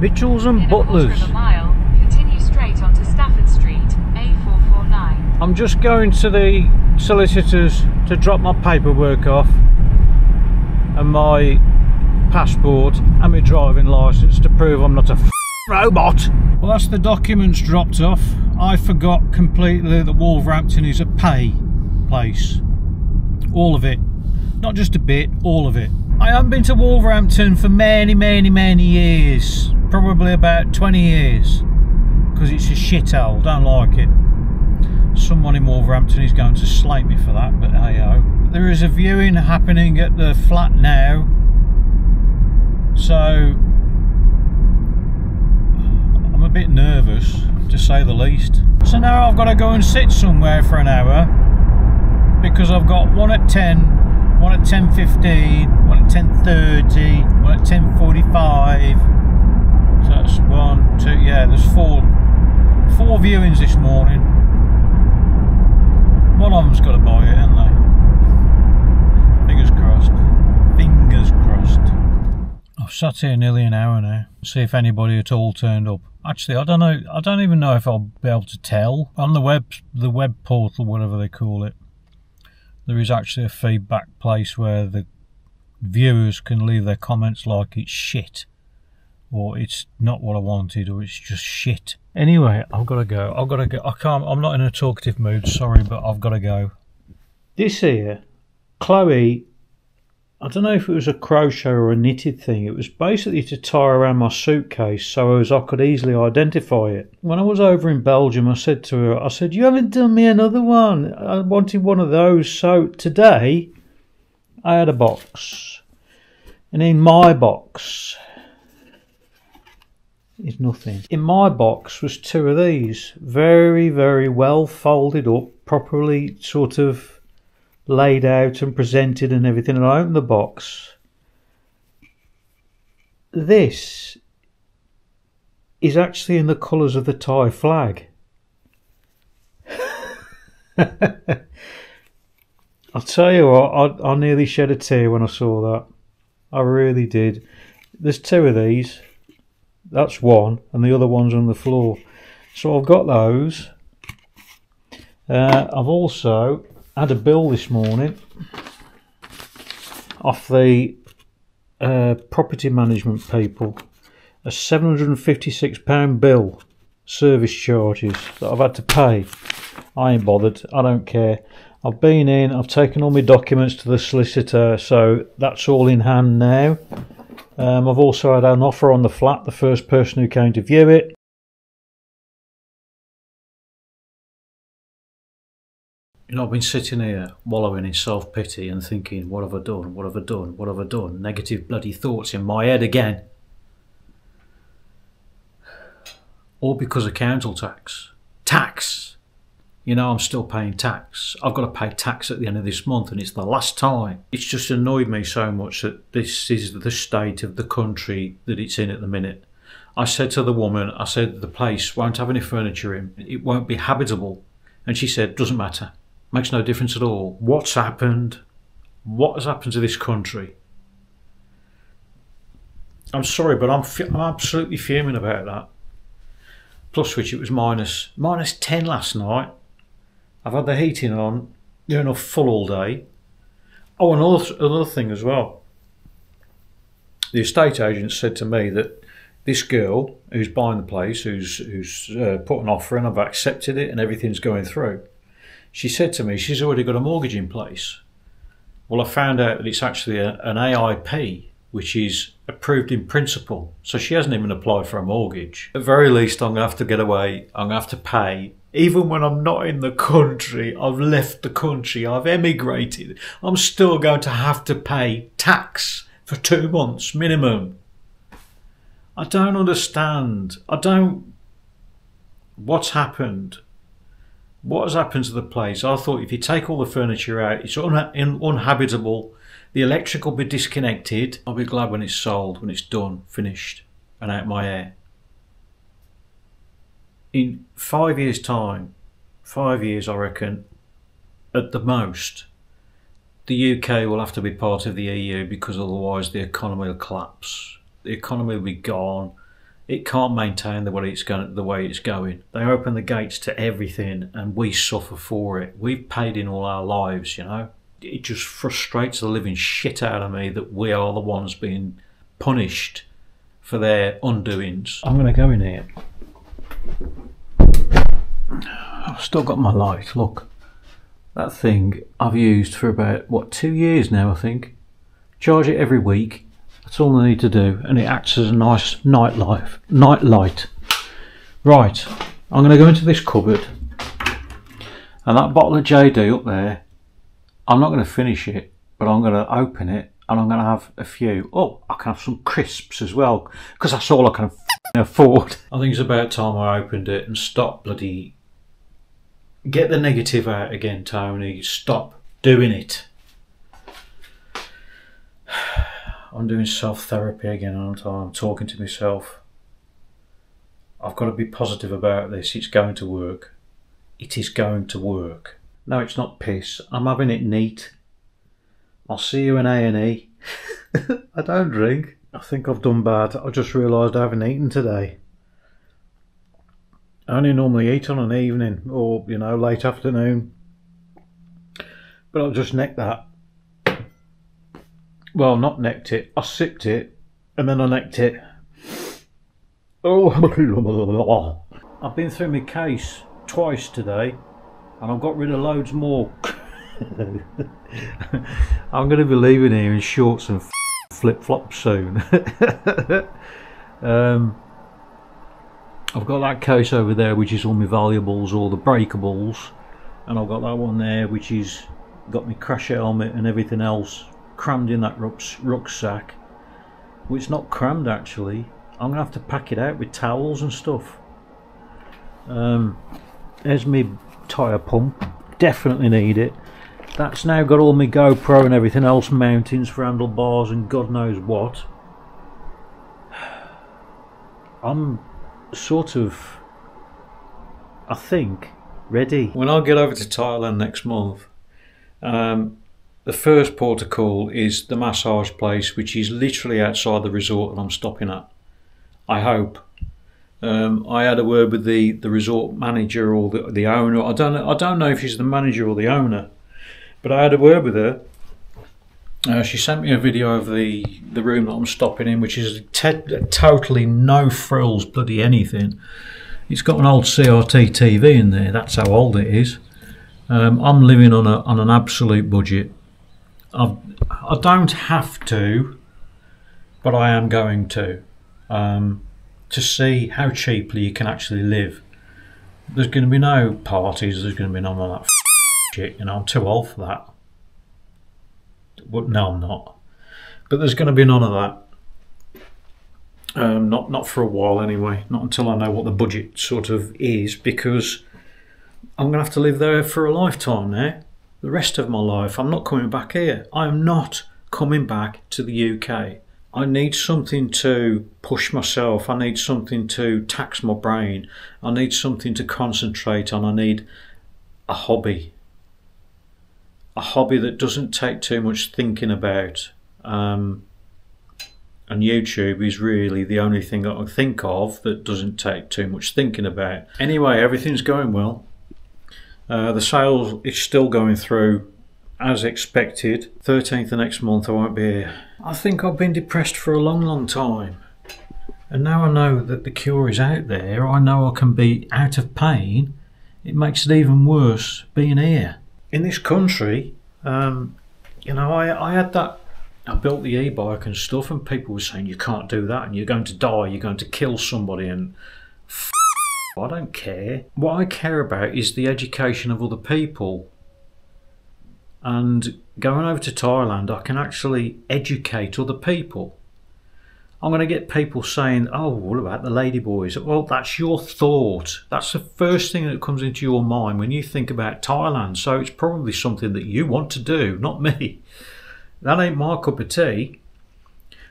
Mitchells and Butlers. In a quarter of a mile, continue straight onto Stafford Street, A449. I'm just going to the solicitors to drop my paperwork off and my passport and my driving licence to prove I'm not a robot. Well, that's the documents dropped off. I forgot completely that Wolverhampton is a pay place. All of it. Not just a bit, all of it. I haven't been to Wolverhampton for many years. Probably about 20 years. Because it's a shithole, don't like it. Someone in Wolverhampton is going to slate me for that, but hey ho. There is a viewing happening at the flat now. So I'm a bit nervous, to say the least. So now I've got to go and sit somewhere for an hour because I've got one at 10, one at 10:15, one at 10:30, one at 10:45. So that's 1, 2, yeah, there's four viewings this morning. One of them's got to buy it, haven't they? Fingers crossed. Fingers crossed. I've sat here nearly an hour now. See if anybody at all turned up. Actually, I don't know. I don't even know if I'll be able to tell. On the web portal, whatever they call it, there is actually a feedback place where the viewers can leave their comments like it's shit, or it's not what I wanted, or it's just shit. Anyway, I've got to go. I can't. I'm not in a talkative mood. Sorry, but I've got to go. This here, Chloe. I don't know if it was a crochet or a knitted thing. It was basically to tie around my suitcase so as I could easily identify it. When I was over in Belgium, I said to her, I said, "You haven't done me another one. I wanted one of those." So today, I had a box. And in my box is nothing. In my box was 2 of these. Very well folded up, properly sort of laid out and presented and everything, and I opened the box. This is actually in the colours of the Thai flag. I'll tell you what, I nearly shed a tear when I saw that. I really did. There's 2 of these. That's one, and the other one's on the floor. So I've got those. I've also had a bill this morning off the property management people, a £756 bill, service charges that I've had to pay. I ain't bothered, I don't care. I've been in, I've taken all my documents to the solicitor, so that's all in hand now. I've also had an offer on the flat, the first person who came to view it. You know, I've been sitting here wallowing in self-pity and thinking, what have I done? What have I done? What have I done? Negative bloody thoughts in my head again. All because of council tax. Tax! You know, I'm still paying tax. I've got to pay tax at the end of this month, and it's the last time. It's just annoyed me so much that this is the state of the country that it's in at the minute. I said to the woman, I said, the place won't have any furniture in. It won't be habitable. And she said, doesn't matter. Makes no difference at all. What's happened? What has happened to this country? I'm sorry, but I'm absolutely fuming about that. Plus which, it was minus 10 last night. I've had the heating on, near enough full all day. Oh, another thing as well. The estate agent said to me that this girl who's buying the place, who's put an offer in, I've accepted it and everything's going through. She said to me she's already got a mortgage in place. Well, I found out that it's actually an AIP, which is approved in principle. So she hasn't even applied for a mortgage. At very least, I'm going to have to get away. I'm going to have to pay. Even when I'm not in the country, I've left the country, I've emigrated, I'm still going to have to pay tax for 2 months minimum. I don't understand. What's happened? What has happened to the place? I thought if you take all the furniture out, it's uninhabitable. The electric will be disconnected. I'll be glad when it's sold, when it's done, finished, and out my hair. In 5 years' time, 5 years I reckon, at the most, the UK will have to be part of the EU because otherwise the economy will collapse. The economy will be gone It can't maintain the way it's going. They open the gates to everything, and we suffer for it. We've paid in all our lives, you know. It just frustrates the living shit out of me that we are the ones being punished for their undoings. I'm going to go in here. I've still got my light, look. That thing I've used for about, what, 2 years now, I think. Charge it every week. That's all I need to do, and it acts as a nice night light. Right, I'm going to go into this cupboard, and that bottle of JD up there, I'm not going to finish it, but I'm going to open it, and I'm going to have a few. Oh, I can have some crisps as well, because that's all I can afford. I think it's about time I opened it and stop bloody... Get the negative out again, Tony. Stop doing it. I'm doing self-therapy again, aren't I? I'm talking to myself. I've got to be positive about this. It's going to work. It is going to work. No, it's not piss. I'm having it neat. I'll see you in A&E. I don't drink. I think I've done bad. I just realised I haven't eaten today. I only normally eat on an evening or, you know, late afternoon. But I'll just neck that. Well, not necked it. I sipped it and then I necked it. Oh, I've been through my case twice today and I've got rid of loads more. I'm going to be leaving here in shorts and flip-flops soon. I've got that case over there which is all my valuables, all the breakables, and I've got that one there which is got my crash helmet and everything else crammed in that rucksack. Well, it's not crammed actually. I'm gonna have to pack it out with towels and stuff. There's my tyre pump, definitely need it. That's now got all my GoPro and everything else, mountings for handlebars and God knows what. I'm sort of, I think, ready. When I get over to Thailand next month, the first port of call is the massage place, which is literally outside the resort that I'm stopping at. I hope. I had a word with the resort manager or the owner. I don't know if she's the manager or the owner, but I had a word with her. She sent me a video of the room that I'm stopping in, which is totally no frills, bloody anything. It's got an old CRT TV in there. That's how old it is. I'm living on an absolute budget. I don't have to, but I am going to see how cheaply you can actually live. There's going to be no parties. There's going to be none of that shit. You know, I'm too old for that. Well, no, I'm not. But there's going to be none of that. Not for a while anyway. Not until I know what the budget sort of is, because I'm going to have to live there for a lifetime now. The rest of my life. I'm not coming back here. I am not coming back to the UK. I need something to push myself. I need something to tax my brain. I need something to concentrate on. I need a hobby. A hobby that doesn't take too much thinking about. And YouTube is really the only thing I can think of that doesn't take too much thinking about. Anyway, everything's going well. The sales is still going through as expected. 13th of next month I won't be here. I think I've been depressed for a long time. And now I know that the cure is out there. I know I can be out of pain. It makes it even worse being here. In this country, you know, I had that, I built the e-bike and stuff, and people were saying you can't do that and you're going to die, you're going to kill somebody, and I don't care. What I care about is the education of other people. And going over to Thailand, I can actually educate other people. I'm going to get people saying, oh, what about the ladyboys? Well, that's your thought. That's the first thing that comes into your mind when you think about Thailand. So it's probably something that you want to do, not me. That ain't my cup of tea.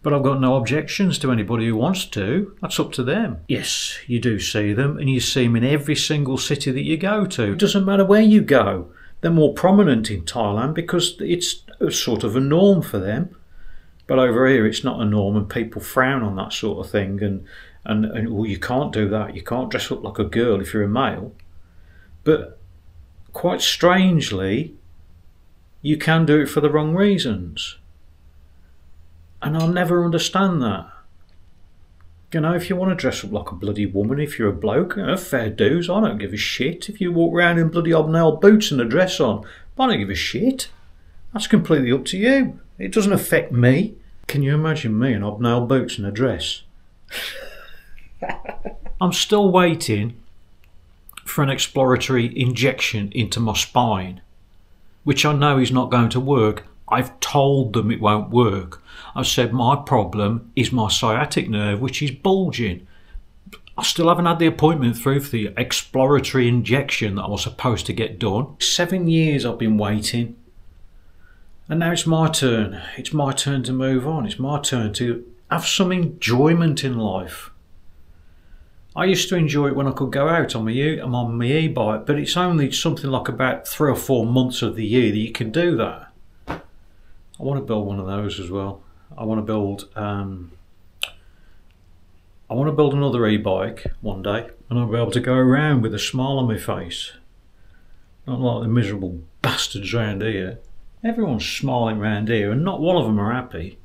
But I've got no objections to anybody who wants to. That's up to them. Yes, you do see them, and you see them in every single city that you go to. It doesn't matter where you go. They're more prominent in Thailand because it's sort of a norm for them. But over here it's not a norm, and people frown on that sort of thing, and well, you can't do that, you can't dress up like a girl if you're a male. But quite strangely, you can do it for the wrong reasons. And I'll never understand that. You know, if you want to dress up like a bloody woman, if you're a bloke, fair dues, I don't give a shit. If you walk around in bloody hobnail boots and a dress on, I don't give a shit. That's completely up to you. It doesn't affect me. Can you imagine me in hobnail boots and a dress? I'm still waiting for an exploratory injection into my spine, which I know is not going to work. I've told them it won't work. I've said my problem is my sciatic nerve, which is bulging. I still haven't had the appointment through for the exploratory injection that I was supposed to get done. 7 years I've been waiting. And now it's my turn. It's my turn to move on. It's my turn to have some enjoyment in life. I used to enjoy it when I could go out on my e-bike, but it's only something like about 3 or 4 months of the year that you can do that. I want to build one of those as well. I want to build another e-bike one day, and I'll be able to go around with a smile on my face. Not like the miserable bastards around here. Everyone's smiling around here, and not one of them are happy.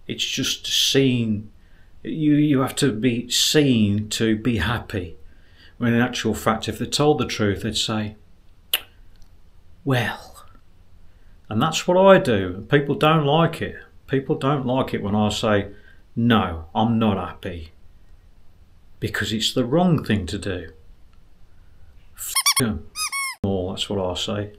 It's just seen. You have to be seen to be happy. When in actual fact, if they told the truth, they'd say, well. And that's what I do. People don't like it. People don't like it when I say, no, I'm not happy. Because it's the wrong thing to do. F*** 'em all, that's what I say.